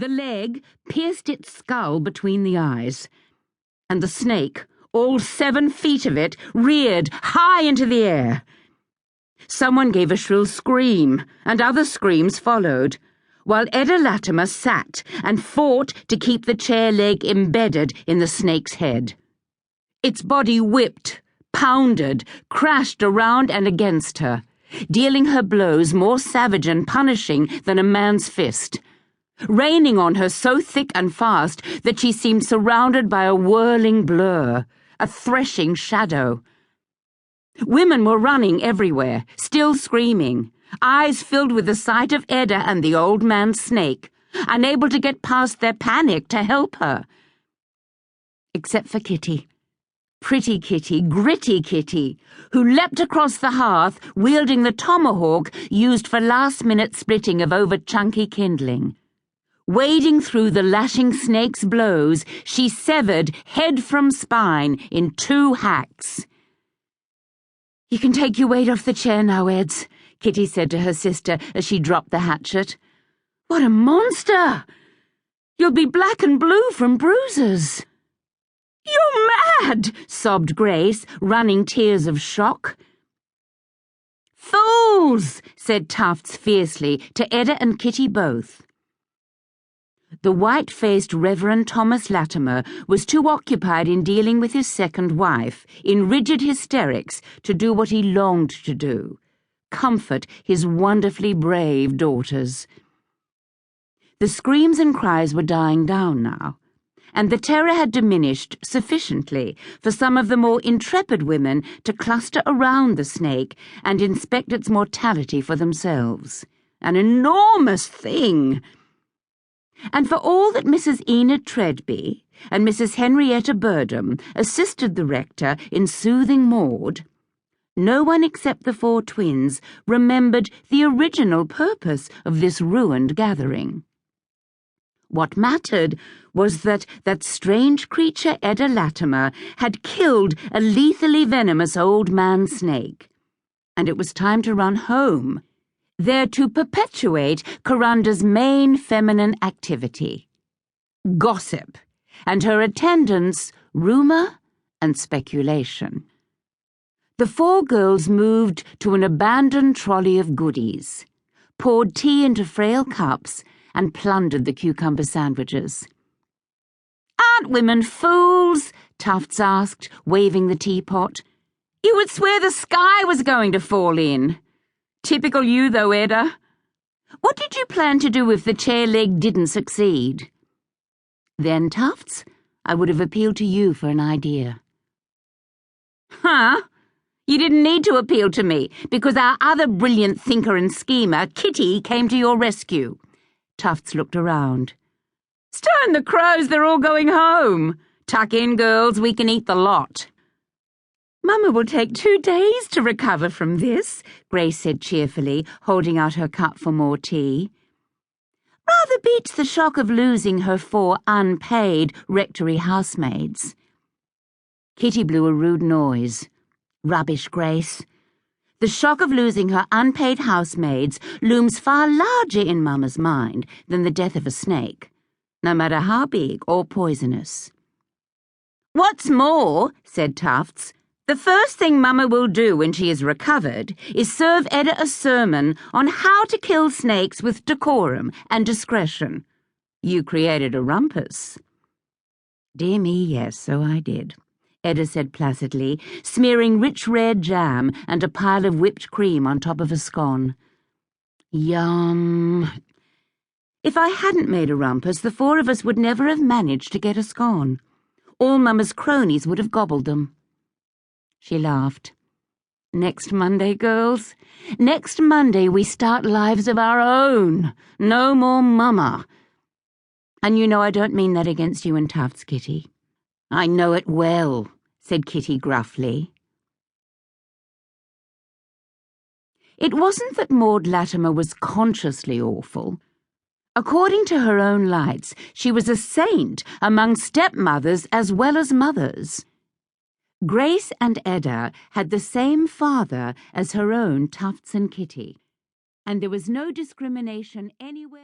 The leg pierced its skull between the eyes, and the snake, all 7 feet of it, reared high into the air. Someone gave a shrill scream, and other screams followed, while Edda Latimer sat and fought to keep the chair leg embedded in the snake's head. Its body whipped, pounded, crashed around and against her, dealing her blows more savage and punishing than a man's fist, raining on her so thick and fast that she seemed surrounded by a whirling blur, a threshing shadow. Women were running everywhere, still screaming, eyes filled with the sight of Edda and the old man's snake, unable to get past their panic to help her. Except for Kitty. Pretty Kitty, gritty Kitty, who leapt across the hearth wielding the tomahawk used for last-minute splitting of over-chunky kindling. Wading through the lashing snake's blows, she severed head from spine in 2 hacks. "You can take your weight off the chair now, Eds," Kitty said to her sister as she dropped the hatchet. "What a monster! You'll be black and blue from bruises." "You're mad!" sobbed Grace, running tears of shock. "Fools!" said Tufts fiercely to Edda and Kitty both. The white-faced Reverend Thomas Latimer was too occupied in dealing with his second wife, in rigid hysterics, to do what he longed to do: comfort his wonderfully brave daughters. The screams and cries were dying down now, and the terror had diminished sufficiently for some of the more intrepid women to cluster around the snake and inspect its mortality for themselves. An enormous thing! And for all that Mrs. Enid Treadby and Mrs. Henrietta Birdham assisted the rector in soothing Maud, no one except the 4 twins remembered the original purpose of this ruined gathering. What mattered was that strange creature Edda Latimer had killed a lethally venomous old man snake, and it was time to run home, there to perpetuate Coranda's main feminine activity: gossip, and her attendants, rumour and speculation. The 4 girls moved to an abandoned trolley of goodies, poured tea into frail cups, and plundered the cucumber sandwiches. "Aren't women fools?" Tufts asked, waving the teapot. "You would swear the sky was going to fall in. Typical you, though, Edda. What did you plan to do if the chair leg didn't succeed?" "Then, Tufts, I would have appealed to you for an idea." "Huh? You didn't need to appeal to me, because our other brilliant thinker and schemer, Kitty, came to your rescue." Tufts looked around. "Stone the crows, they're all going home. Tuck in, girls, we can eat the lot." "Mama will take 2 days to recover from this," Grace said cheerfully, holding out her cup for more tea. "Rather beats the shock of losing her 4 unpaid rectory housemaids." Kitty blew a rude noise. "Rubbish, Grace. The shock of losing her unpaid housemaids looms far larger in Mama's mind than the death of a snake, no matter how big or poisonous." "What's more," said Tufts, "the first thing Mama will do when she is recovered is serve Edda a sermon on how to kill snakes with decorum and discretion. You created a rumpus." "Dear me, yes, so I did," Edda said placidly, smearing rich red jam and a pile of whipped cream on top of a scone. "Yum." "If I hadn't made a rumpus, the 4 of us would never have managed to get a scone. All Mama's cronies would have gobbled them." She laughed. "Next Monday, girls. Next Monday we start lives of our own. No more Mama. And you know I don't mean that against you and Tufts, Kitty." "I know it well," said Kitty gruffly. It wasn't that Maud Latimer was consciously awful. According to her own lights, she was a saint among stepmothers as well as mothers. Grace and Edda had the same father as her own Tufts and Kitty, and there was no discrimination anywhere.